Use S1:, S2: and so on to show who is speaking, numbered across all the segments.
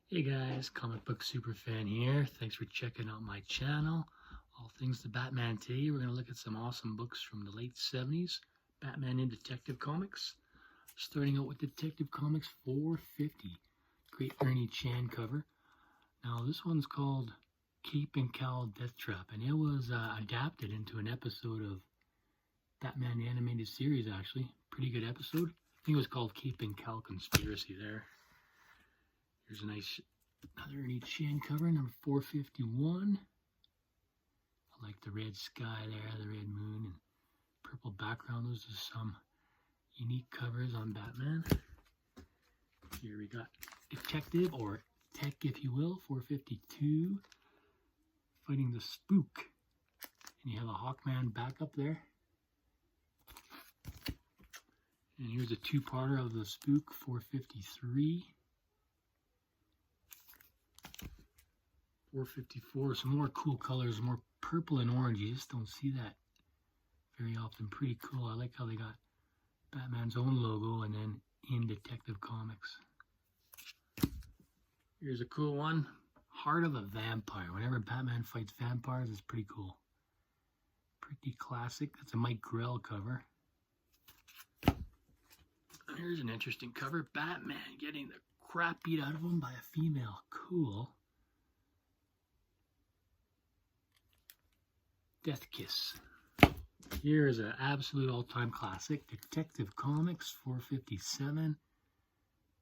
S1: Hey guys, comic book super fan here. Thanks for checking out my channel. All things to Batman. Today we're going to look at some awesome books from the late 70s, Batman in Detective Comics. Starting out with Detective Comics 450. Great Ernie Chan cover. Now this one's called Cape and Cowl Death Trap, and it was adapted into an episode of Batman the Animated Series, actually. Pretty good episode. I think it was called Cape and Cowl Conspiracy there. Here's a nice another Ernie Chan cover, number 451. I like the red sky there, the red moon, and purple background. Those are some unique covers on Batman. Here we got Detective, or Tech if you will, 452. Fighting the Spook. And you have a Hawkman backup there. And here's a two-parter of the Spook, 453. 454, some more cool colors, more purple and orange. You just don't see that very often. Pretty cool. I like how they got Batman's own logo and then in Detective Comics. Here's a cool one, Heart of a Vampire. Whenever Batman fights vampires, it's pretty cool. Pretty classic. That's a Mike Grell cover. Here's an interesting cover, Batman getting the crap beat out of him by a female. Cool. Death Kiss. Here is an absolute all-time classic, Detective Comics 457.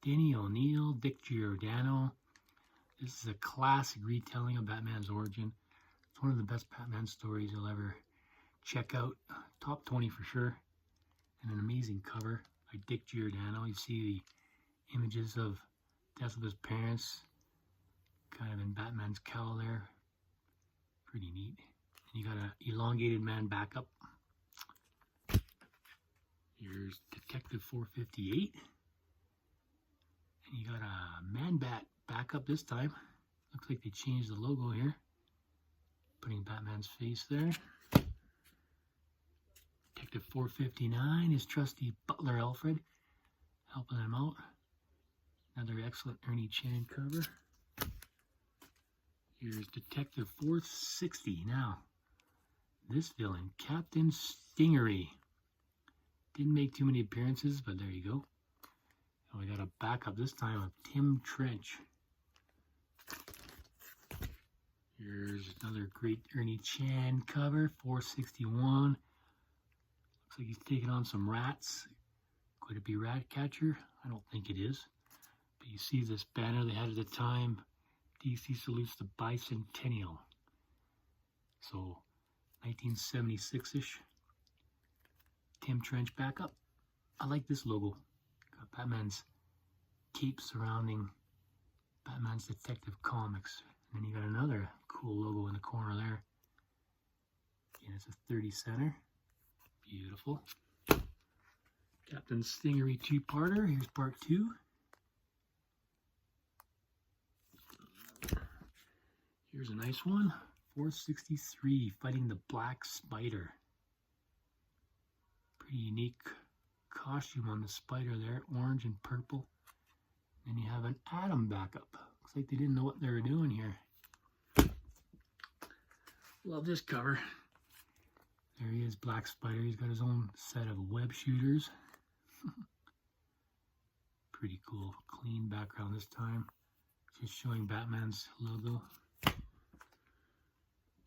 S1: Denny O'Neil, Dick Giordano. This is a classic retelling of Batman's origin. It's one of the best Batman stories you'll ever check out. Top 20 for sure. And an amazing cover by Dick Giordano. You see the images of death of his parents, kind of in Batman's cowl there. Pretty neat. You got an elongated man backup. Here's Detective 458. And you got a Man Bat backup this time. Looks like they changed the logo here. Putting Batman's face there. Detective 459 is trusty butler Alfred, helping him out. Another excellent Ernie Chan cover. Here's Detective 460 now. This villain, Captain Stingery. Didn't make too many appearances, but there you go. And we got a backup this time of Tim Trench. Here's another great Ernie Chan cover, 461. Looks like he's taking on some rats. Could it be Ratcatcher? I don't think it is. But you see this banner they had at the time. DC salutes the bicentennial. So 1976-ish. Tim Trench backup. I like this logo. Got Batman's cape surrounding Batman's Detective Comics. And then you got another cool logo in the corner there. Again, it's a 30 center. Beautiful. Captain Stingery two-parter. Here's part 2. Here's a nice one. 463, fighting the Black Spider. Pretty unique costume on the spider there, orange and purple. And you have an Atom backup. Looks like they didn't know what they were doing here. Love this cover. There he is, Black Spider. He's got his own set of web shooters. Pretty cool. Clean background this time. Just showing Batman's logo.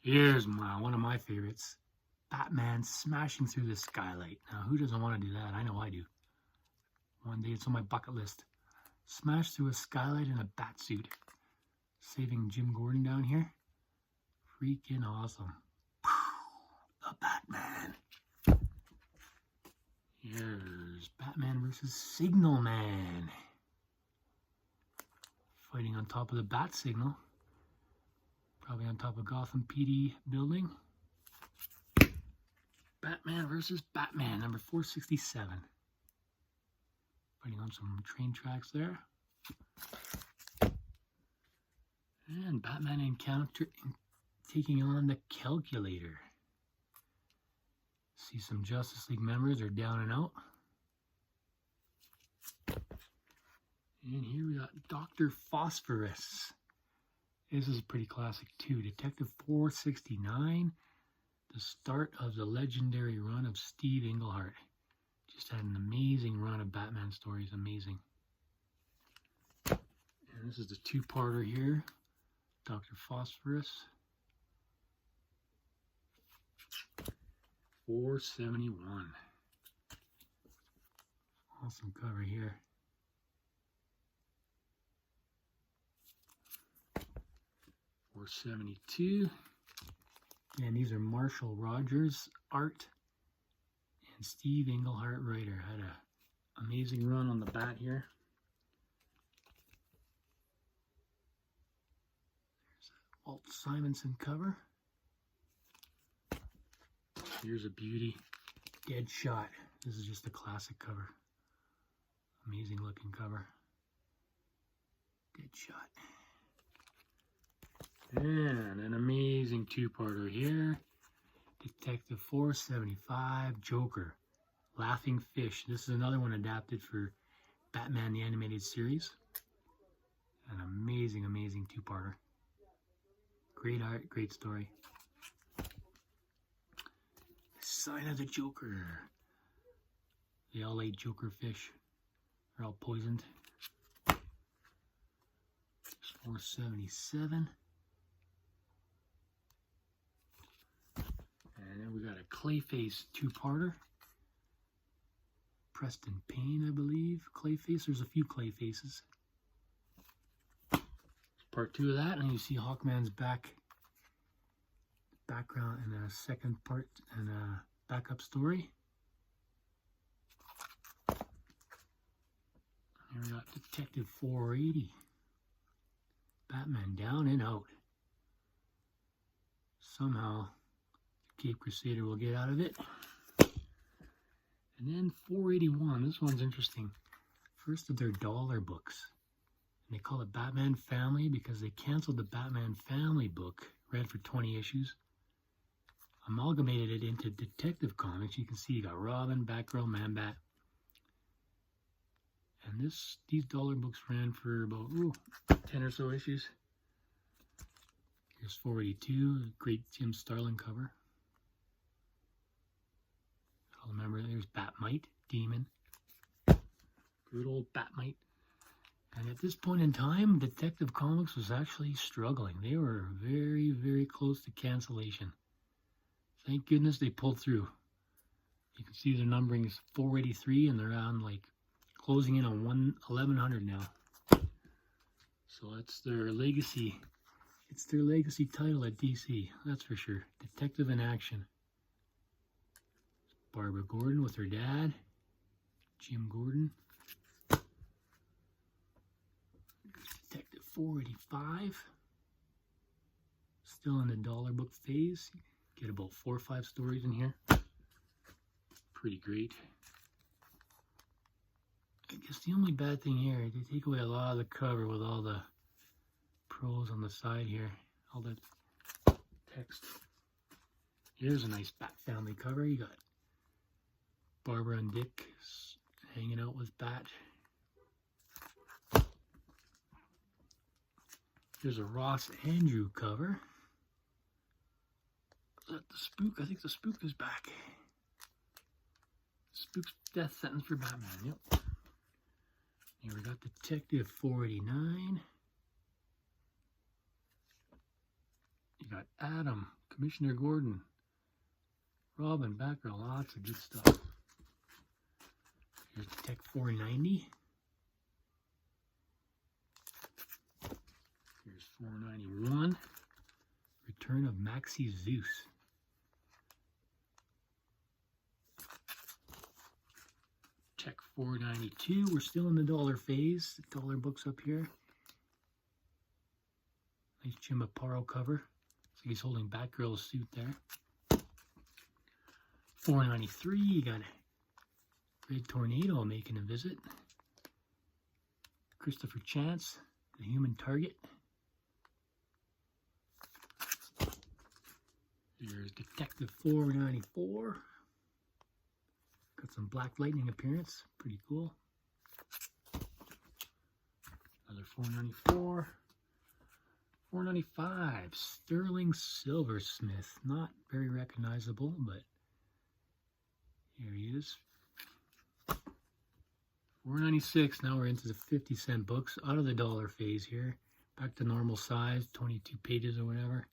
S1: Here's one of my favorites. Batman smashing through the skylight. Now, who doesn't want to do that? I know I do. One day it's on my bucket list. Smash through a skylight in a bat suit. Saving Jim Gordon down here. Freaking awesome. The Batman. Here's Batman versus Signal Man. Fighting on top of the Bat Signal. Probably on top of Gotham PD building. Batman versus Batman, number 467. Fighting on some train tracks there. And Batman taking on the Calculator. See some Justice League members are down and out. And here we got Dr. Phosphorus. This is pretty classic too. Detective 469. The start of the legendary run of Steve Englehart. Just had an amazing run of Batman stories. Amazing. And this is the two-parter here. Dr. Phosphorus. 471. Awesome cover here. $472. And these are Marshall Rogers art and Steve Englehart writer. Had an amazing run on the bat here. There's a Walt Simonson cover. Here's a beauty. Deadshot. This is just a classic cover. Amazing looking cover. Deadshot. And an amazing two-parter here. Detective 475, Joker, Laughing Fish. This is another one adapted for Batman the Animated Series. An amazing, amazing two-parter. Great art, great story. Sign of the Joker. They all ate Joker fish. They're all poisoned. 477. And then we got a Clayface two-parter. Preston Payne, I believe. Clayface. There's a few Clayfaces. Part 2 of that, and you see Hawkman's background and a second part and a backup story. Here we got Detective 480. Batman down and out. Somehow Cape Crusader will get out of it. And then 481, this one's interesting. First of their dollar books. And they call it Batman Family because they canceled the Batman Family book, ran for 20 issues. Amalgamated it into Detective Comics. You can see you got Robin, Batgirl, Man-Bat. And these dollar books ran for about 10 or so issues. Here's 482, great Jim Starlin cover. I'll remember there's Batmite, Demon. Good old Batmite. And at this point in time, Detective Comics was actually struggling. They were very, very close to cancellation. Thank goodness they pulled through. You can see their numbering is 483 and they're on like closing in on 1100 now. So that's their legacy. It's their legacy title at DC, that's for sure. Detective in Action. Barbara Gordon with her dad, Jim Gordon. Detective 485. Still in the dollar book phase. Get about 4 or 5 stories in here. Pretty great. I guess the only bad thing here, they take away a lot of the cover with all the prose on the side here. All the text. Here's a nice Bat Family cover. You got Barbara and Dick hanging out with Bat. Here's a Ross Andru cover. Is that the Spook? I think the Spook is back. Spook's death sentence for Batman, yep. Here we got Detective 489. You got Adam, Commissioner Gordon, Robin, Batgirl, lots of good stuff. Here's Detective 490. Here's 491. Return of Maxie Zeus. Check 492. We're still in the dollar phase. Dollar books up here. Nice Jim Aparo cover. So he's holding Batgirl's suit there. 493. You got Red Tornado making a visit. Christopher Chance, the Human Target. Here's Detective 494. Got some Black Lightning appearance. Pretty cool. $4.94. $4.95. Sterling Silversmith. Not very recognizable, but here he is. $4.96. Now we're into the 50-cent books. Out of the dollar phase here. Back to normal size, 22 pages or whatever.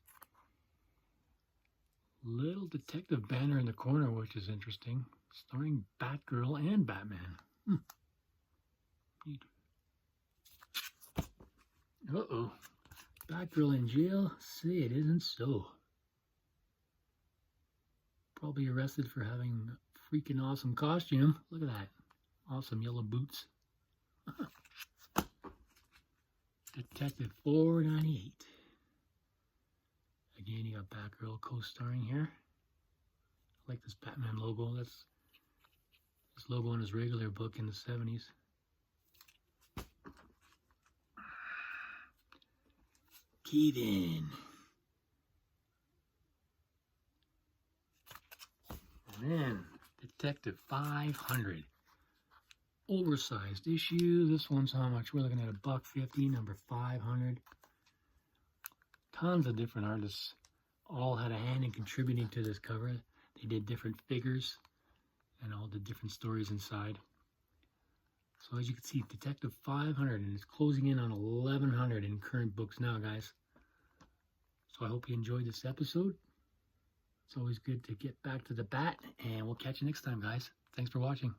S1: Little detective banner in the corner, which is interesting. Starring Batgirl and Batman. Neat. Uh-oh. Batgirl in jail? Say it isn't so. Probably arrested for having a freaking awesome costume. Look at that. Awesome yellow boots. Detective $4.98. Again, you got Batgirl co-starring here. I like this Batman logo. That's this logo on his regular book in the 70s. Kevin. And then Detective 500. Oversized issue. This one's how much? We're looking at $1.50, number 500. Tons of different artists all had a hand in contributing to this cover. They did different figures and all the different stories inside. So as you can see, Detective 500, and it's closing in on 1,100 in current books now, guys. So I hope you enjoyed this episode. It's always good to get back to the bat, and we'll catch you next time, guys. Thanks for watching.